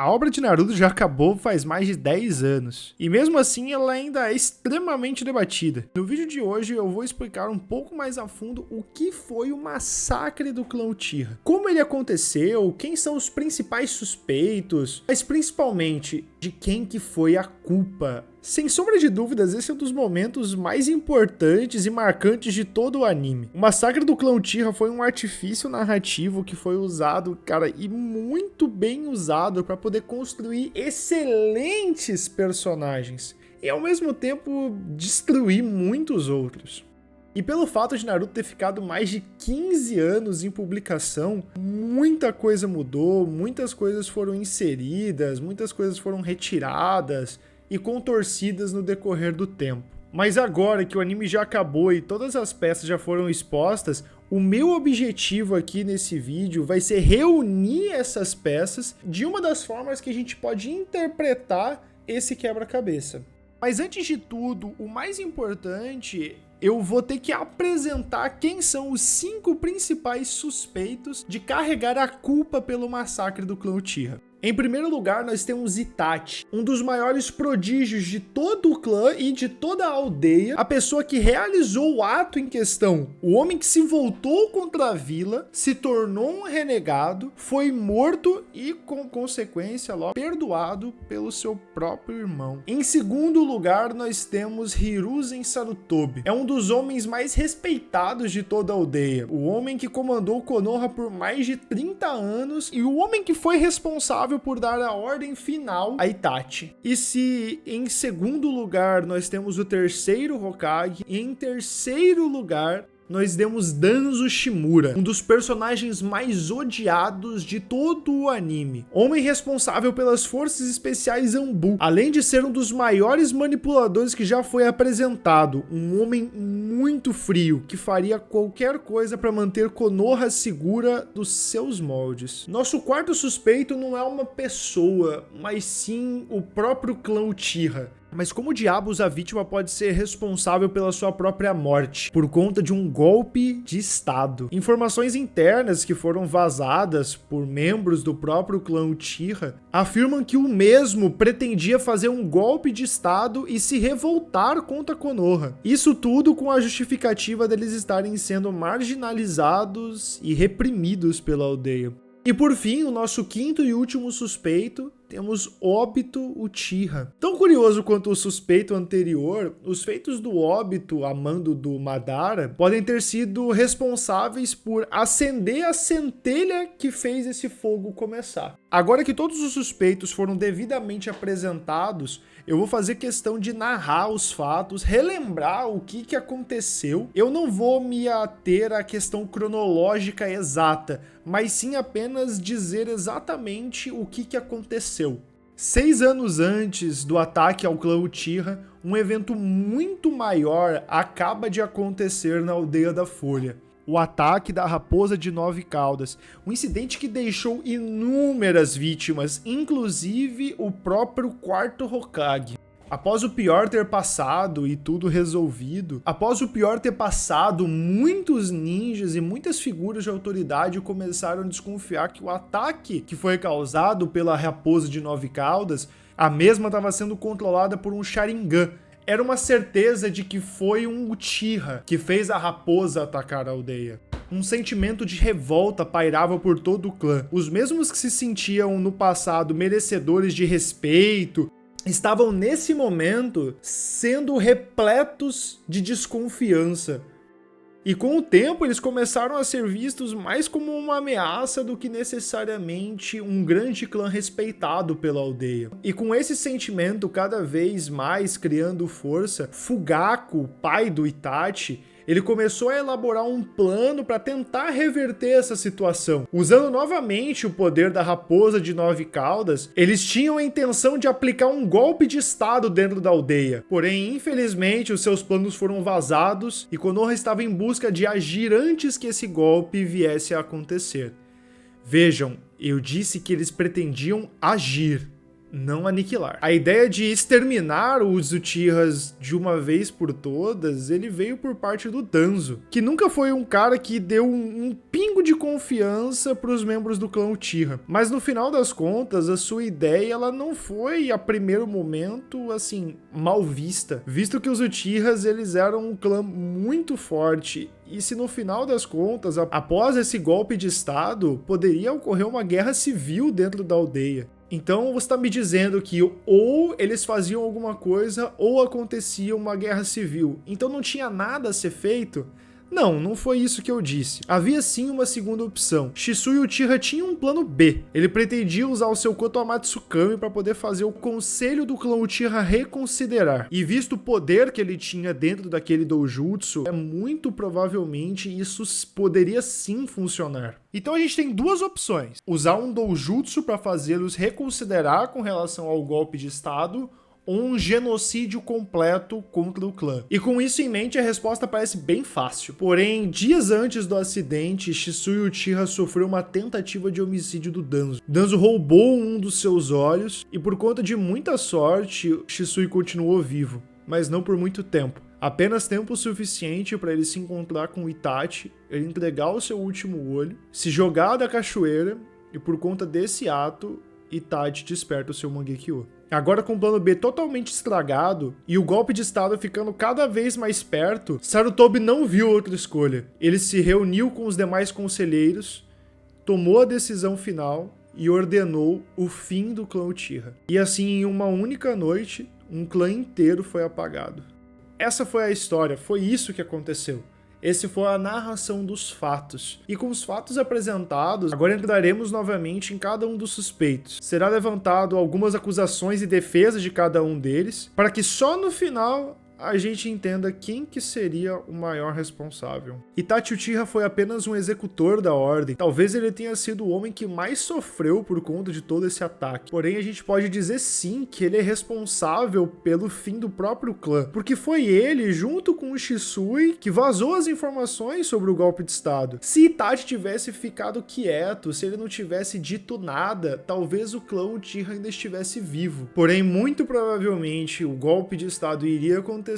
A obra de Naruto já acabou faz mais de 10 anos, e mesmo assim ela ainda é extremamente debatida. No vídeo de hoje eu vou explicar um pouco mais a fundo o que foi o massacre do clã Uchiha, como ele aconteceu, quem são os principais suspeitos, mas principalmente de quem que foi a culpa. Sem sombra de dúvidas, esse é um dos momentos mais importantes e marcantes de todo o anime. O massacre do clã Uchiha foi um artifício narrativo que foi usado, cara, e muito bem usado para poder construir excelentes personagens e ao mesmo tempo destruir muitos outros. E pelo fato de Naruto ter ficado mais de 15 anos em publicação, muita coisa mudou, muitas coisas foram inseridas, muitas coisas foram retiradas e contorcidas no decorrer do tempo. Mas agora que o anime já acabou e todas as peças já foram expostas, o meu objetivo aqui nesse vídeo vai ser reunir essas peças de uma das formas que a gente pode interpretar esse quebra-cabeça. Mas antes de tudo, o mais importante, eu vou ter que apresentar quem são os 5 principais suspeitos de carregar a culpa pelo massacre do clã Uchiha. Em primeiro lugar, nós temos Itachi, um dos maiores prodígios de todo o clã e de toda a aldeia, a pessoa que realizou o ato em questão, o homem que se voltou contra a vila, se tornou um renegado, foi morto e, com consequência, logo perdoado pelo seu próprio irmão. Em segundo lugar, nós temos Hiruzen Sarutobi, é um dos homens mais respeitados de toda a aldeia, o homem que comandou Konoha por mais de 30 anos e o homem que foi responsável por dar a ordem final a Itachi. E se em segundo lugar nós temos o terceiro Hokage, e em terceiro lugar nós temos Danzo Shimura, um dos personagens mais odiados de todo o anime. Homem responsável pelas forças especiais Anbu, além de ser um dos maiores manipuladores que já foi apresentado. Um homem muito frio, que faria qualquer coisa para manter Konoha segura dos seus moldes. Nosso quarto suspeito não é uma pessoa, mas sim o próprio clã Uchiha. Mas como diabos a vítima pode ser responsável pela sua própria morte? Por conta de um golpe de estado. Informações internas que foram vazadas por membros do próprio clã Uchiha afirmam que o mesmo pretendia fazer um golpe de estado e se revoltar contra Konoha. Isso tudo com a justificativa deles estarem sendo marginalizados e reprimidos pela aldeia. E por fim, o nosso quinto e último suspeito, temos Obito Uchiha. Tão curioso quanto o suspeito anterior, os feitos do Obito a mando do Madara podem ter sido responsáveis por acender a centelha que fez esse fogo começar. Agora que todos os suspeitos foram devidamente apresentados, eu vou fazer questão de narrar os fatos, relembrar o que aconteceu. Eu não vou me ater à questão cronológica exata, mas sim apenas dizer exatamente o que aconteceu. 6 anos antes do ataque ao clã Uchiha, um evento muito maior acaba de acontecer na Aldeia da Folha. O ataque da Raposa de 9 Caudas, um incidente que deixou inúmeras vítimas, inclusive o próprio quarto Hokage. Após o pior ter passado e tudo resolvido, após o pior ter passado, muitos ninjas e muitas figuras de autoridade começaram a desconfiar que o ataque que foi causado pela Raposa de 9 Caudas, a mesma estava sendo controlada por um Sharingan. Era uma certeza de que foi um Uchiha que fez a raposa atacar a aldeia. Um sentimento de revolta pairava por todo o clã. Os mesmos que se sentiam no passado merecedores de respeito, estavam nesse momento sendo repletos de desconfiança. E com o tempo eles começaram a ser vistos mais como uma ameaça do que necessariamente um grande clã respeitado pela aldeia. E com esse sentimento cada vez mais criando força, Fugaku, pai do Itachi, ele começou a elaborar um plano para tentar reverter essa situação. Usando novamente o poder da Raposa de 9 Caudas, eles tinham a intenção de aplicar um golpe de estado dentro da aldeia. Porém, infelizmente, os seus planos foram vazados e Konoha estava em busca de agir antes que esse golpe viesse a acontecer. Vejam, eu disse que eles pretendiam agir, não aniquilar. A ideia de exterminar os Uchihas de uma vez por todas, ele veio por parte do Danzo, que nunca foi um cara que deu um pingo de confiança para os membros do clã Uchiha. Mas no final das contas, a sua ideia ela não foi a primeiro momento assim mal vista, visto que os Uchihas eles eram um clã muito forte. E se no final das contas, após esse golpe de estado, poderia ocorrer uma guerra civil dentro da aldeia. Então você está me dizendo que ou eles faziam alguma coisa ou acontecia uma guerra civil. Então não tinha nada a ser feito? Não foi isso que eu disse. Havia sim uma segunda opção. Shisui Uchiha tinha um plano B. Ele pretendia usar o seu Koto Amatsukami para poder fazer o conselho do clã Uchiha reconsiderar. E visto o poder que ele tinha dentro daquele doujutsu, muito provavelmente isso poderia sim funcionar. Então a gente tem duas opções. Usar um doujutsu para fazê-los reconsiderar com relação ao golpe de estado, ou um genocídio completo contra o clã. E com isso em mente, a resposta parece bem fácil. Porém, dias antes do acidente, Shisui Uchiha sofreu uma tentativa de homicídio do Danzo. Danzo roubou um dos seus olhos e por conta de muita sorte, Shisui continuou vivo, mas não por muito tempo. Apenas tempo suficiente para ele se encontrar com Itachi, ele entregar o seu último olho, se jogar da cachoeira e por conta desse ato, Itachi desperta o seu Mangekyo. Agora com o plano B totalmente estragado e o golpe de estado ficando cada vez mais perto, Sarutobi não viu outra escolha. Ele se reuniu com os demais conselheiros, tomou a decisão final e ordenou o fim do clã Uchiha. E assim, em uma única noite, um clã inteiro foi apagado. Essa foi a história, foi isso que aconteceu. Esse foi a narração dos fatos. E com os fatos apresentados, agora entraremos novamente em cada um dos suspeitos. Será levantado algumas acusações e defesas de cada um deles, para que só no final a gente entenda quem que seria o maior responsável. Itachi Uchiha foi apenas um executor da ordem. Talvez ele tenha sido o homem que mais sofreu por conta de todo esse ataque. Porém, a gente pode dizer sim que ele é responsável pelo fim do próprio clã, porque foi ele, junto com o Shisui, que vazou as informações sobre o golpe de estado. Se Itachi tivesse ficado quieto, se ele não tivesse dito nada, talvez o clã Uchiha ainda estivesse vivo. Porém, muito provavelmente, o golpe de estado iria acontecer,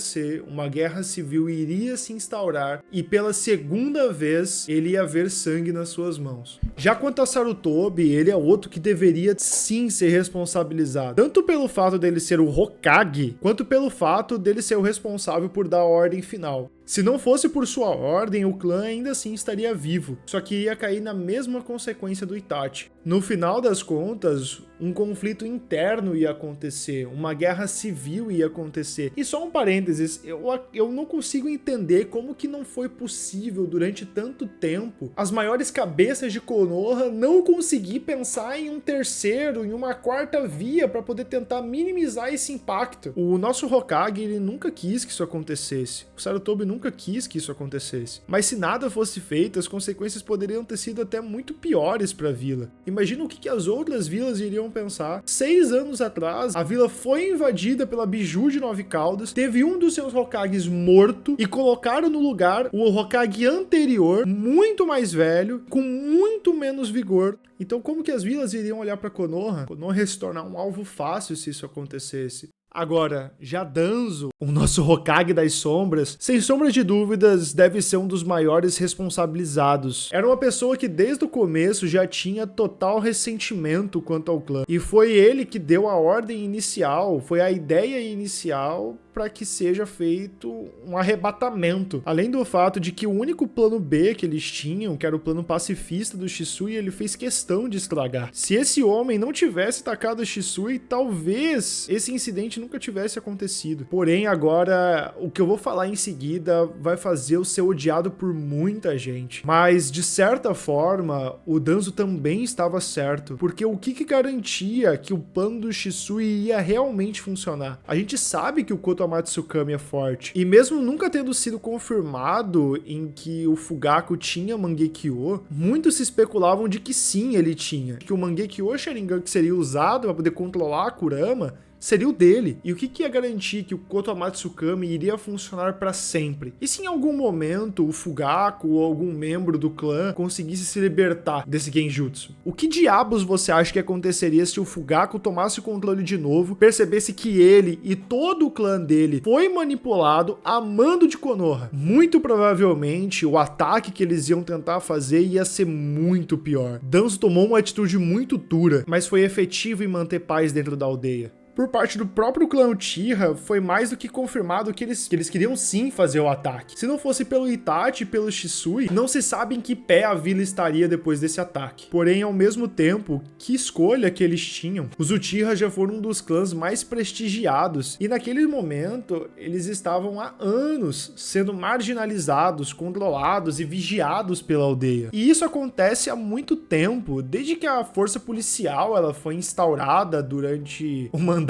uma guerra civil iria se instaurar e pela segunda vez ele ia ver sangue nas suas mãos. Já quanto a Sarutobi, ele é outro que deveria sim ser responsabilizado, tanto pelo fato dele ser o Hokage, quanto pelo fato dele ser o responsável por dar a ordem final. Se não fosse por sua ordem, o clã ainda assim estaria vivo, só que ia cair na mesma consequência do Itachi. No final das contas, um conflito interno ia acontecer, uma guerra civil ia acontecer. E só um parênteses, eu não consigo entender como que não foi possível durante tanto tempo as maiores cabeças de Konoha não conseguir pensar em um terceiro, em uma quarta via para poder tentar minimizar esse impacto. O nosso Hokage, ele nunca quis que isso acontecesse. O Sarutobi nunca quis que isso acontecesse. Mas se nada fosse feito, as consequências poderiam ter sido até muito piores para a vila. Imagina o que as outras vilas iriam pensar. 6 anos atrás, a vila foi invadida pela Biju de 9 Caudas, teve um dos seus Hokages morto e colocaram no lugar o Hokage anterior, muito mais velho, com muito menos vigor. Então como que as vilas iriam olhar para Konoha? Konoha ia se tornar um alvo fácil se isso acontecesse. Agora, já Danzo, o nosso Hokage das sombras, sem sombra de dúvidas, deve ser um dos maiores responsabilizados. Era uma pessoa que desde o começo já tinha total ressentimento quanto ao clã. E foi ele que deu a ordem inicial, foi a ideia inicial para que seja feito um arrebatamento. Além do fato de que o único plano B que eles tinham, que era o plano pacifista do Shisui, ele fez questão de estragar. Se esse homem não tivesse atacado o Shisui, talvez esse incidente nunca tivesse acontecido. Porém, agora, o que eu vou falar em seguida vai fazer eu ser odiado por muita gente. Mas, de certa forma, o Danzo também estava certo, porque o que garantia que o plano do Shisui ia realmente funcionar? A gente sabe que o Koto Amatsukami é forte, e mesmo nunca tendo sido confirmado em que o Fugaku tinha Mangekyo, muitos se especulavam de que sim, ele tinha. Que o Mangekyo Sharingan que seria usado para poder controlar a Kurama, seria o dele. E o que ia garantir que o Kotoamatsu Kami iria funcionar para sempre? E se em algum momento o Fugaku ou algum membro do clã conseguisse se libertar desse genjutsu? O que diabos você acha que aconteceria se o Fugaku tomasse o controle de novo, percebesse que ele e todo o clã dele foi manipulado a mando de Konoha? Muito provavelmente o ataque que eles iam tentar fazer ia ser muito pior. Danzo tomou uma atitude muito dura, mas foi efetivo em manter paz dentro da aldeia. Por parte do próprio clã Uchiha, foi mais do que confirmado que eles queriam sim fazer o ataque. Se não fosse pelo Itachi e pelo Shisui, não se sabe em que pé a vila estaria depois desse ataque. Porém, ao mesmo tempo, que escolha que eles tinham. Os Uchiha já foram um dos clãs mais prestigiados, e naquele momento, eles estavam há anos sendo marginalizados, controlados e vigiados pela aldeia. E isso acontece há muito tempo, desde que a força policial ela foi instaurada durante o mandato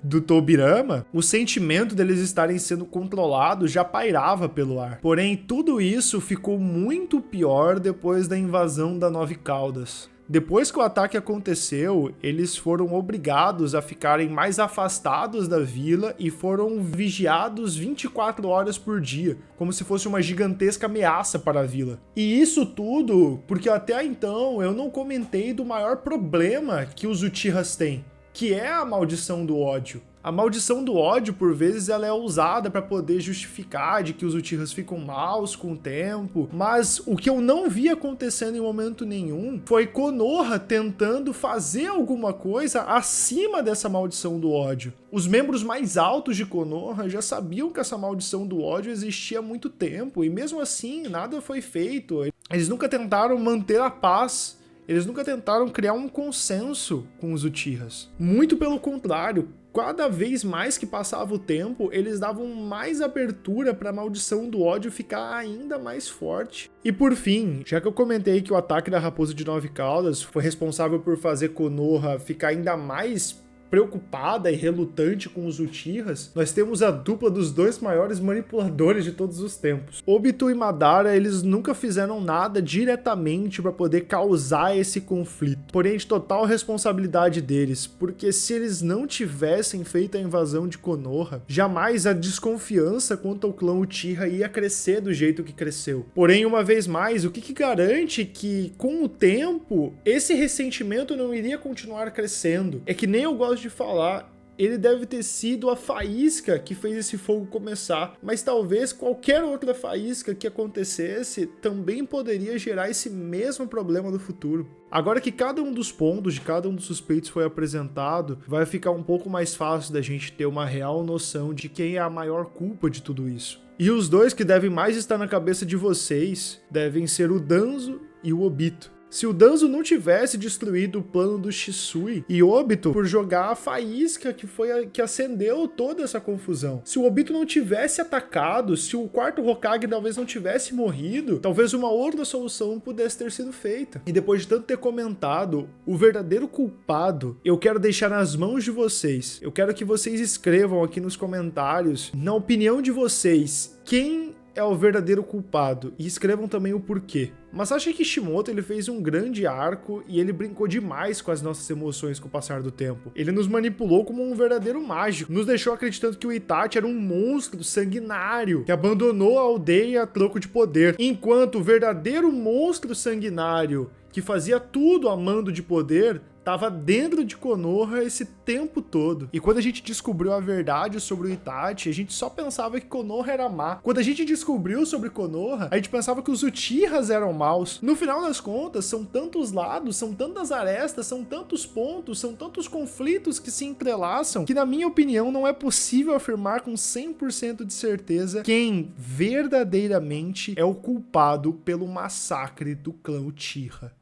do Tobirama, o sentimento deles estarem sendo controlados já pairava pelo ar. Porém, tudo isso ficou muito pior depois da invasão da Nove Caudas. Depois que o ataque aconteceu, eles foram obrigados a ficarem mais afastados da vila e foram vigiados 24 horas por dia, como se fosse uma gigantesca ameaça para a vila. E isso tudo porque até então eu não comentei do maior problema que os Uchihas têm, que é a maldição do ódio. A maldição do ódio, por vezes, ela é usada para poder justificar de que os Uchihas ficam maus com o tempo, mas o que eu não vi acontecendo em momento nenhum foi Konoha tentando fazer alguma coisa acima dessa maldição do ódio. Os membros mais altos de Konoha já sabiam que essa maldição do ódio existia há muito tempo, e mesmo assim, nada foi feito. Eles nunca tentaram manter a paz. Eles nunca tentaram criar um consenso com os Uchihas. Muito pelo contrário, cada vez mais que passava o tempo, eles davam mais abertura para a maldição do ódio ficar ainda mais forte. E por fim, já que eu comentei que o ataque da Raposa de Nove Caudas foi responsável por fazer Konoha ficar ainda mais preocupada e relutante com os Uchihas, nós temos a dupla dos dois maiores manipuladores de todos os tempos. Obito e Madara, eles nunca fizeram nada diretamente para poder causar esse conflito, porém de total responsabilidade deles, porque se eles não tivessem feito a invasão de Konoha, jamais a desconfiança quanto ao clã Uchiha ia crescer do jeito que cresceu. Porém, uma vez mais, o que garante que com o tempo esse ressentimento não iria continuar crescendo? É que nem eu gosto de falar, ele deve ter sido a faísca que fez esse fogo começar, mas talvez qualquer outra faísca que acontecesse também poderia gerar esse mesmo problema no futuro. Agora que cada um dos pontos de cada um dos suspeitos foi apresentado, vai ficar um pouco mais fácil da gente ter uma real noção de quem é a maior culpa de tudo isso. E os dois que devem mais estar na cabeça de vocês devem ser o Danzo e o Obito. Se o Danzo não tivesse destruído o plano do Shisui e Obito por jogar a faísca que acendeu toda essa confusão, se o Obito não tivesse atacado, se o quarto Hokage talvez não tivesse morrido, talvez uma outra solução pudesse ter sido feita. E depois de tanto ter comentado, o verdadeiro culpado eu quero deixar nas mãos de vocês. Eu quero que vocês escrevam aqui nos comentários, na opinião de vocês, quem é o verdadeiro culpado, e escrevam também o porquê. Masashi Kishimoto, ele fez um grande arco e ele brincou demais com as nossas emoções com o passar do tempo. Ele nos manipulou como um verdadeiro mágico, nos deixou acreditando que o Itachi era um monstro sanguinário que abandonou a aldeia a troco de poder, enquanto o verdadeiro monstro sanguinário que fazia tudo a mando de poder estava dentro de Konoha esse tempo todo. E quando a gente descobriu a verdade sobre o Itachi, a gente só pensava que Konoha era má. Quando a gente descobriu sobre Konoha, a gente pensava que os Uchihas eram maus. No final das contas, são tantos lados, são tantas arestas, são tantos pontos, são tantos conflitos que se entrelaçam, que na minha opinião não é possível afirmar com 100% de certeza quem verdadeiramente é o culpado pelo massacre do clã Uchiha.